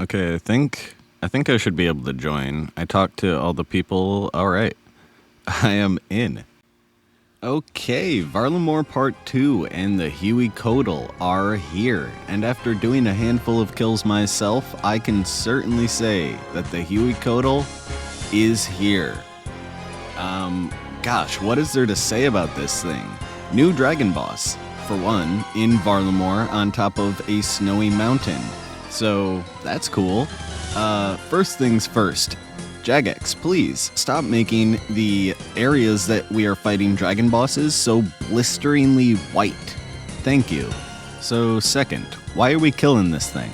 Okay, I think I should be able to join. I talked to all the people. All right. I am in. Okay, Varlamore Part 2 and the Hueycoatl are here. And after doing a handful of kills myself, I can certainly say that the Hueycoatl is here. Gosh, what is there to say about this thing? New dragon boss, for one, in Varlamore on top of a snowy mountain. So, that's cool. First things first. Jagex, please stop making the areas that we are fighting dragon bosses so blisteringly white. Thank you. So second, why are we killing this thing?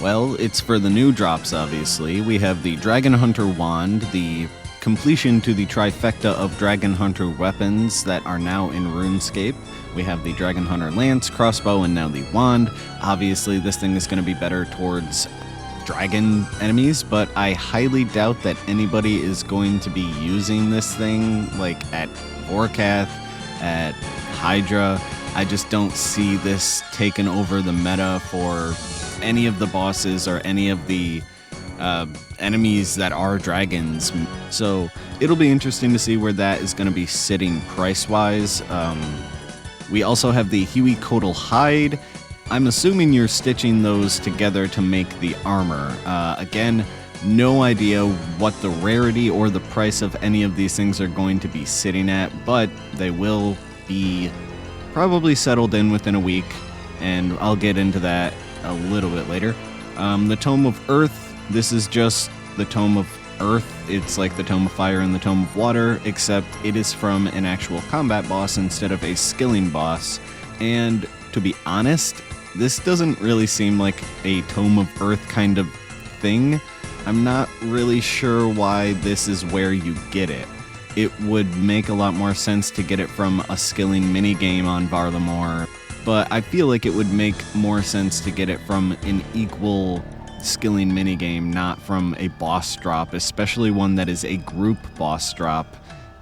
Well, it's for the new drops, obviously. We have the Dragon Hunter Wand, the completion to the trifecta of Dragon Hunter weapons that are now in RuneScape. We have the Dragon Hunter Lance, crossbow, and now the Wand. Obviously, this thing is going to be better towards dragon enemies, but I highly doubt that anybody is going to be using this thing like at Vorkath, at Hydra. I just don't see this taking over the meta for any of the bosses or any of the enemies that are dragons. So it'll be interesting to see where that is going to be sitting price-wise. We also have the Hueycoatl Hide. I'm assuming you're stitching those together to make the armor. Again, no idea what the rarity or the price of any of these things are going to be sitting at, but they will be probably settled in within a week, and I'll get into that a little bit later. The Tome of Earth, this is just the Tome of Earth. It's like the Tome of Fire and the Tome of Water, except it is from an actual combat boss instead of a skilling boss. And to be honest, this doesn't really seem like a Tome of Earth kind of thing. I'm not really sure why this is where you get it. It would make a lot more sense to get it from a skilling minigame on Varlamore, but I feel like it would make more sense to get it from an equal skilling minigame, not from a boss drop, especially one that is a group boss drop.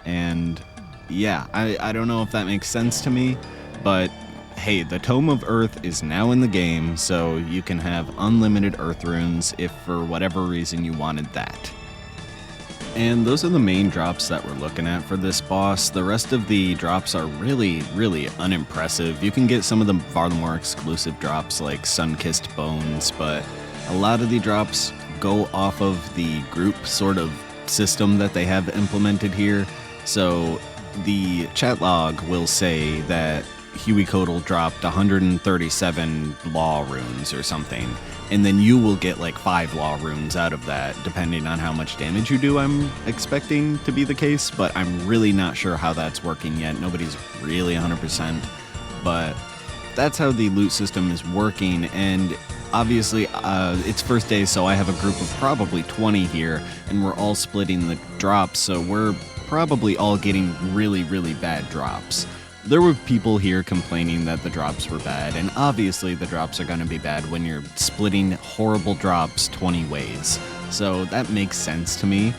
And yeah, I don't know if that makes sense to me, but hey, the Tome of Earth is now in the game, so you can have unlimited Earth runes if for whatever reason you wanted that. And those are the main drops that we're looking at for this boss. The rest of the drops are really, really unimpressive. You can get some of the Varlamore exclusive drops like Sun-Kissed Bones, but a lot of the drops go off of the group sort of system that they have implemented here. So the chat log will say that Hueycoatl dropped 137 law runes or something, and then you will get like 5 law runes out of that, depending on how much damage you do. I'm expecting to be the case, but I'm really not sure how that's working yet. Nobody's really 100%, but that's how the loot system is working. And obviously, it's first day, so I have a group of probably 20 here, and we're all splitting the drops, so we're probably all getting really, really bad drops. There were people here complaining that the drops were bad, and obviously the drops are going to be bad when you're splitting horrible drops 20 ways. So that makes sense to me.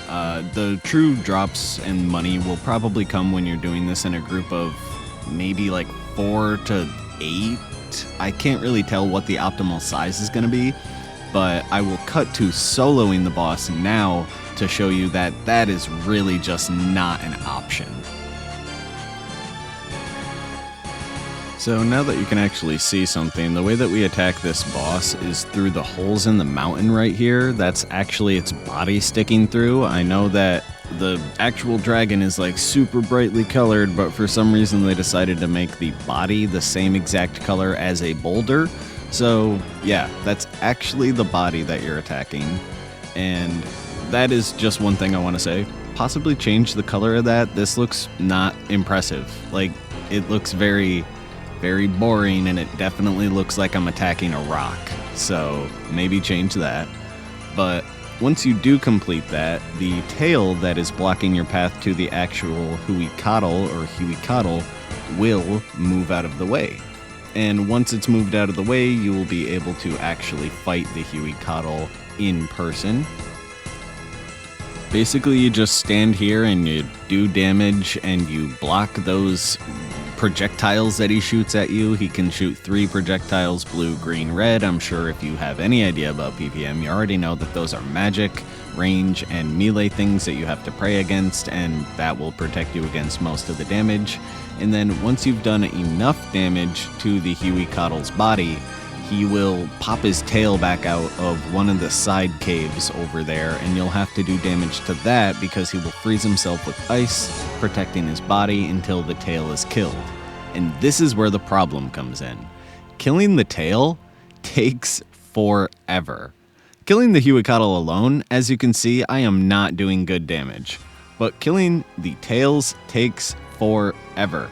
The true drops and money will probably come when you're doing this in a group of maybe like 4 to 8. I can't really tell what the optimal size is going to be, but I will cut to soloing the boss now to show you that that is really just not an option. So now that you can actually see something, the way that we attack this boss is through the holes in the mountain right here. That's actually its body sticking through. I know that the actual dragon is like super brightly colored, but for some reason they decided to make the body the same exact color as a boulder. So yeah, that's actually the body that you're attacking. And that is just one thing I want to say. Possibly change the color of that. This looks not impressive. Like, it looks very boring, and it definitely looks like I'm attacking a rock. So maybe change that. But once you do complete that, the tail that is blocking your path to the actual Hueycoatl will move out of the way. And once it's moved out of the way, you will be able to actually fight the Hueycoatl in person. Basically, you just stand here and you do damage and you block those projectiles that he shoots at you. He can shoot 3 projectiles, blue, green, red. I'm sure if you have any idea about PvM, you already know that those are magic, range, and melee things that you have to pray against, and that will protect you against most of the damage. And then once you've done enough damage to the Hueycoatl's body, he will pop his tail back out of one of the side caves over there, and you'll have to do damage to that because he will freeze himself with ice, protecting his body until the tail is killed. And this is where the problem comes in. Killing the tail takes forever. Killing the Hueycoatl alone, as you can see, I am not doing good damage. But killing the tails takes forever.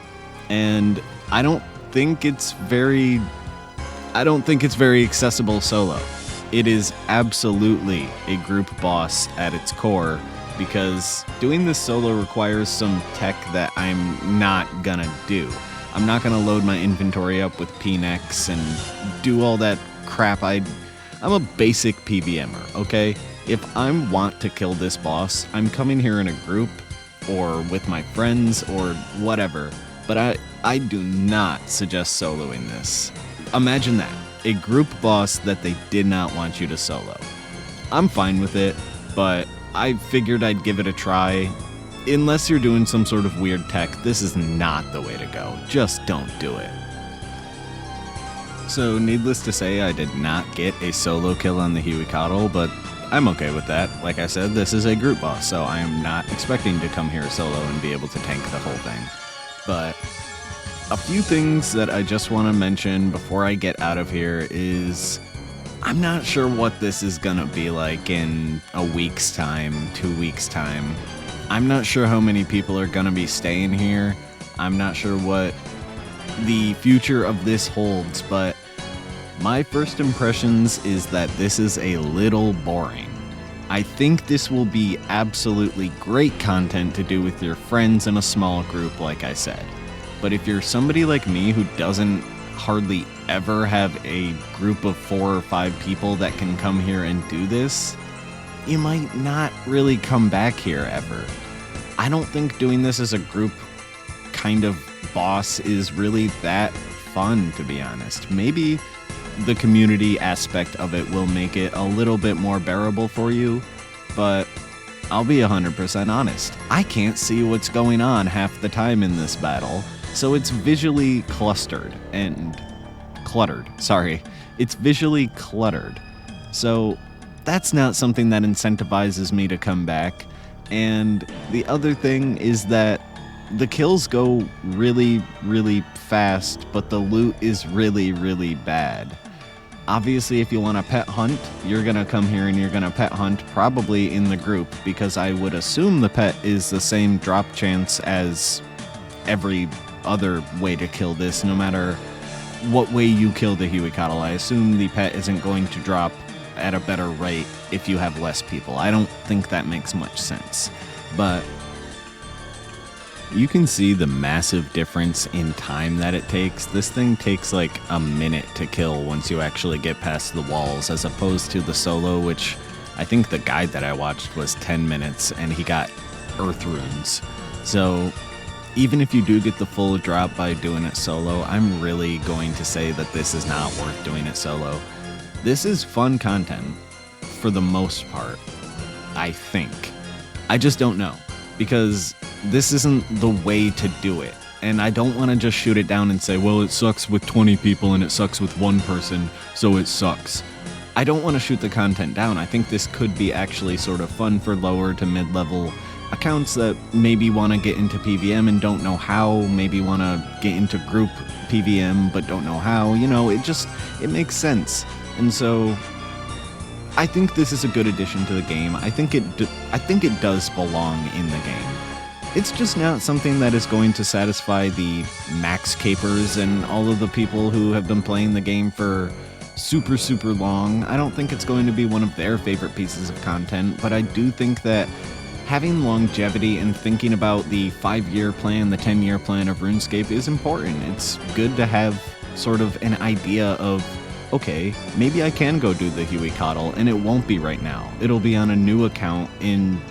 And I don't think it's very accessible solo. It is absolutely a group boss at its core, because doing this solo requires some tech that I'm not gonna do. I'm not gonna load my inventory up with PNX and do all that crap. I'm a basic PVMer, okay? If I want to kill this boss, I'm coming here in a group or with my friends or whatever, but I do not suggest soloing this. Imagine that, a group boss that they did not want you to solo. I'm fine with it, but I figured I'd give it a try. Unless you're doing some sort of weird tech, this is not the way to go. Just don't do it. So needless to say, I did not get a solo kill on the Hueycoatl, but I'm okay with that. Like I said, this is a group boss, so I am not expecting to come here solo and be able to tank the whole thing. But a few things that I just want to mention before I get out of here is I'm not sure what this is gonna be like in a week's time, 2 weeks' time. I'm not sure how many people are gonna be staying here. I'm not sure what the future of this holds, but my first impressions is that this is a little boring. I think this will be absolutely great content to do with your friends in a small group, like I said. But if you're somebody like me who doesn't hardly ever have a group of 4 or 5 people that can come here and do this, you might not really come back here ever. I don't think doing this as a group kind of boss is really that fun, to be honest. Maybe the community aspect of it will make it a little bit more bearable for you, but I'll be 100% honest. I can't see what's going on half the time in this battle. So it's visually cluttered. It's visually cluttered. So that's not something that incentivizes me to come back. And the other thing is that the kills go really, really fast, but the loot is really, really bad. Obviously, if you want to pet hunt, you're going to come here and you're going to pet hunt probably in the group, because I would assume the pet is the same drop chance as every other way to kill this, no matter what way you kill the Hueycoatl. I assume the pet isn't going to drop at a better rate if you have less people. I don't think that makes much sense. But you can see the massive difference in time that it takes. This thing takes like a minute to kill once you actually get past the walls, as opposed to the solo, which I think the guide that I watched was 10 minutes and he got earth runes. So even if you do get the full drop by doing it solo, I'm really going to say that this is not worth doing it solo. This is fun content for the most part, I think. I just don't know, because this isn't the way to do it. And I don't want to just shoot it down and say, well, it sucks with 20 people and it sucks with 1 person, so it sucks. I don't want to shoot the content down. I think this could be actually sort of fun for lower to mid-level accounts that maybe want to get into PVM and don't know how, maybe want to get into group PVM but don't know how. You know, it makes sense. And so I think this is a good addition to the game. I think it does belong in the game. It's just not something that is going to satisfy the max capers and all of the people who have been playing the game for super, super long. I don't think it's going to be one of their favorite pieces of content, but I do think that having longevity and thinking about the 5-year plan, the 10-year plan of RuneScape is important. It's good to have sort of an idea of, okay, maybe I can go do the Hueycoatl, and it won't be right now. It'll be on a new account in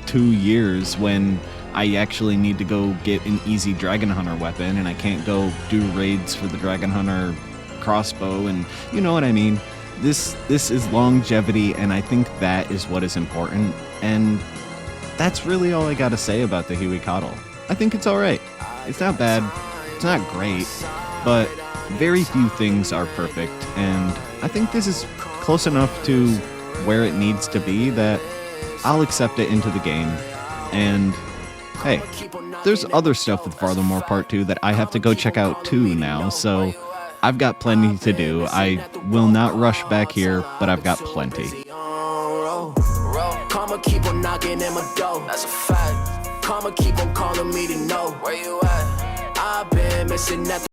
2 years when I actually need to go get an easy Dragon Hunter weapon, and I can't go do raids for the Dragon Hunter crossbow, and you know what I mean. This is longevity, and I think that is what is important, and that's really all I gotta say about the Hueycoatl. I think it's alright. It's not bad, it's not great, but very few things are perfect, and I think this is close enough to where it needs to be that I'll accept it into the game. And hey, there's other stuff with Farthermore Part 2 that I have to go check out too now, so I've got plenty to do. I will not rush back here, but I've got plenty. Karma keep on knocking at my door. That's a fact. Karma keep on calling me to know where you at. I've been missing that.